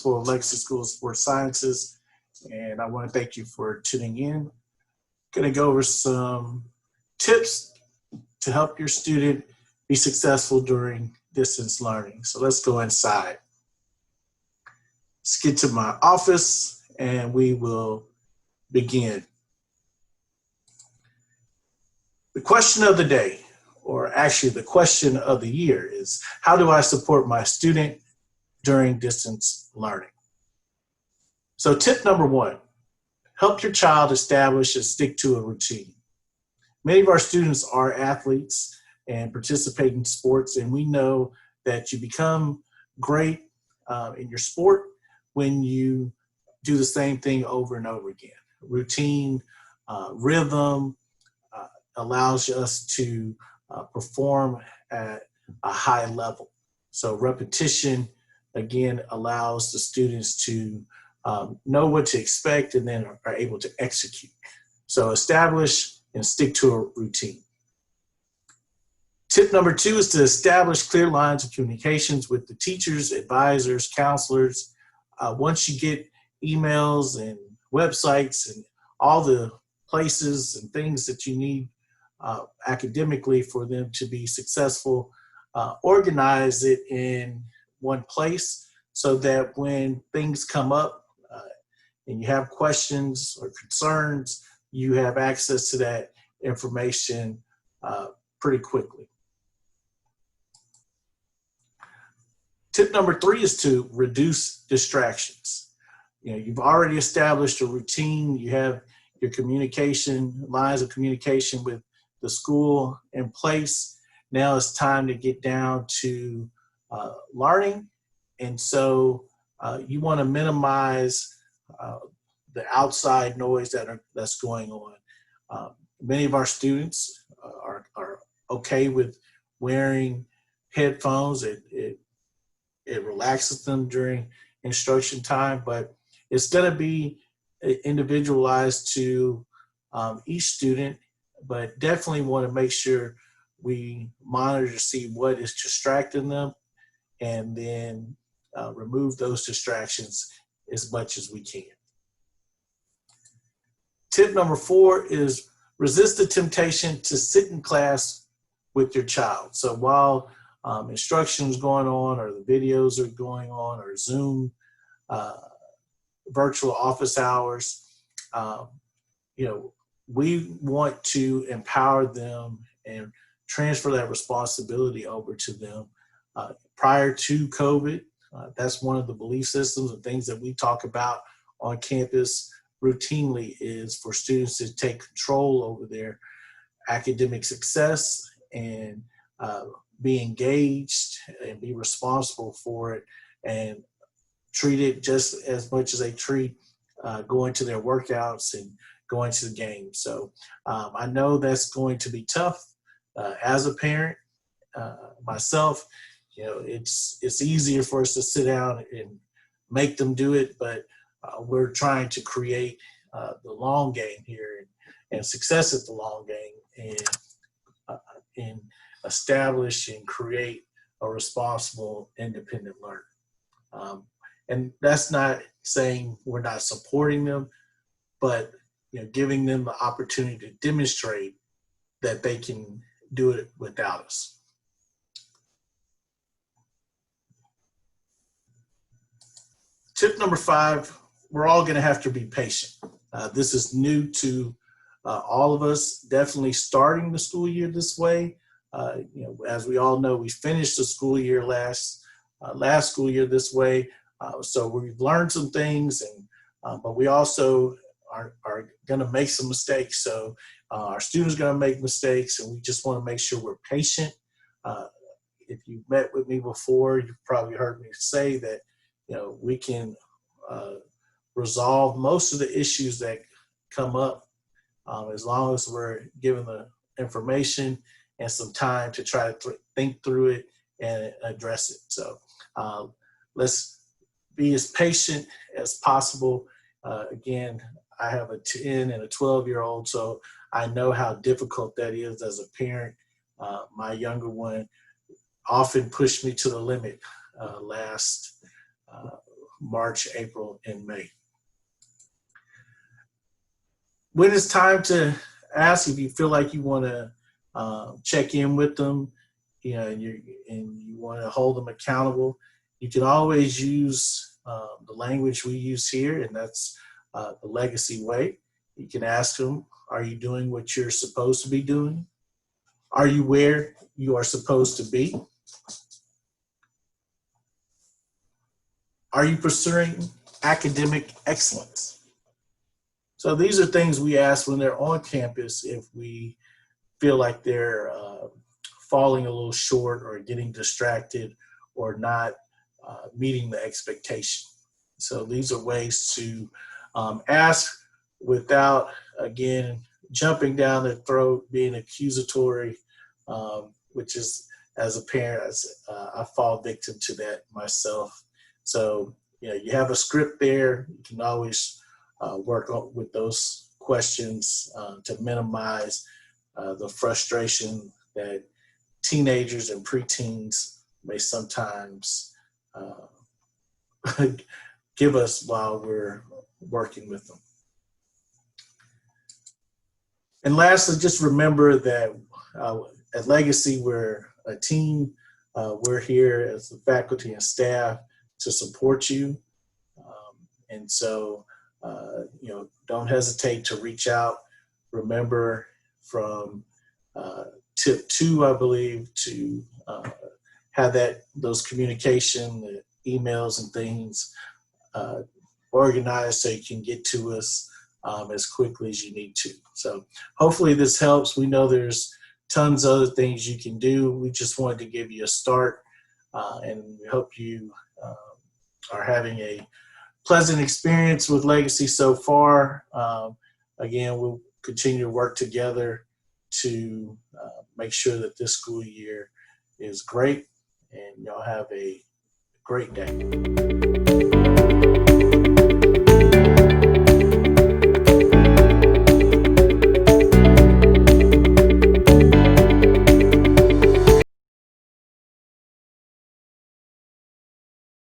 principal of Legacy School of Sports Sciences, and I want to thank you for tuning in. Going to go over some tips to help your student be successful during distance learning. So let's go inside. Let's get to my office and we will begin. The question of the day, or actually the question of the year, is how do I support my student during distance learning? So tip number one, help your child establish and stick to a routine. Many of our students are athletes and participate in sports, and we know that you become great in your sport when you do the same thing over and over again. Routine, rhythm allows us to perform at a high level. So repetition, again, allows the students to know what to expect and then are able to execute. So establish and stick to a routine. Tip number two is to establish clear lines of communications with the teachers, advisors, counselors. Once you get emails and websites and all the places and things that you need academically for them to be successful, organize it in one place so that when things come up and you have questions or concerns, you have access to that information pretty quickly. Tip number three is to reduce distractions. You've already established a routine. You have your communication, lines of communication with the school in place. Now it's time to get down to learning. And so you want to minimize the outside noise that's going on. Many of our students are okay with wearing headphones. It relaxes them during instruction time, but it's going to be individualized to each student, but definitely want to make sure we monitor to see what is distracting them and then remove those distractions as much as we can. Tip number four is resist the temptation to sit in class with your child. So while instruction is going on or the videos are going on or Zoom, virtual office hours, we want to empower them and transfer that responsibility over to them. Prior to COVID, that's one of the belief systems and things that we talk about on campus routinely is for students to take control over their academic success and be engaged and be responsible for it and treat it just as much as they treat going to their workouts and going to the game. So I know that's going to be tough as a parent. Myself, it's easier for us to sit down and make them do it, but we're trying to create the long game here and success at the long game and establish and create a responsible, independent learner. And that's not saying we're not supporting them, but giving them the opportunity to demonstrate that they can do it without us. Tip number five, we're all going to have to be patient. This is new to all of us, definitely starting the school year this way. As we all know, we finished the school year last school year this way. So we've learned some things, but we also are going to make some mistakes. So our students are going to make mistakes, and we just want to make sure we're patient. If you've met with me before, you've probably heard me say that we can resolve most of the issues that come up as long as we're given the information and some time to try to think through it and address it. So let's be as patient as possible. Again, I have a 10 and a 12-year-old, so I know how difficult that is as a parent. My younger one often pushed me to the limit last March, April, and May. When it's time to ask, if you feel like you want to check in with them, and you want to hold them accountable, you can always use the language we use here, and that's the legacy way. You can ask them, are you doing what you're supposed to be doing? Are you where you are supposed to be? Are you pursuing academic excellence? So these are things we ask when they're on campus if we feel like they're falling a little short or getting distracted or not meeting the expectation. So these are ways to ask without, again, jumping down their throat, being accusatory, which is, as a parent, I fall victim to that myself. So, you have a script there. You can always work with those questions to minimize the frustration that teenagers and preteens may sometimes give us while we're working with them. And lastly, just remember that at Legacy, we're a team. We're here as the faculty and staff to support you. And so, don't hesitate to reach out. Remember, from tip 2, I believe, to have those communication, the emails and things organized so you can get to us as quickly as you need to. So hopefully this helps. We know there's tons of other things you can do. We just wanted to give you a start, and we hope you are having a pleasant experience with Legacy so far. Again, we'll continue to work together to make sure that this school year is great, and y'all have a great day.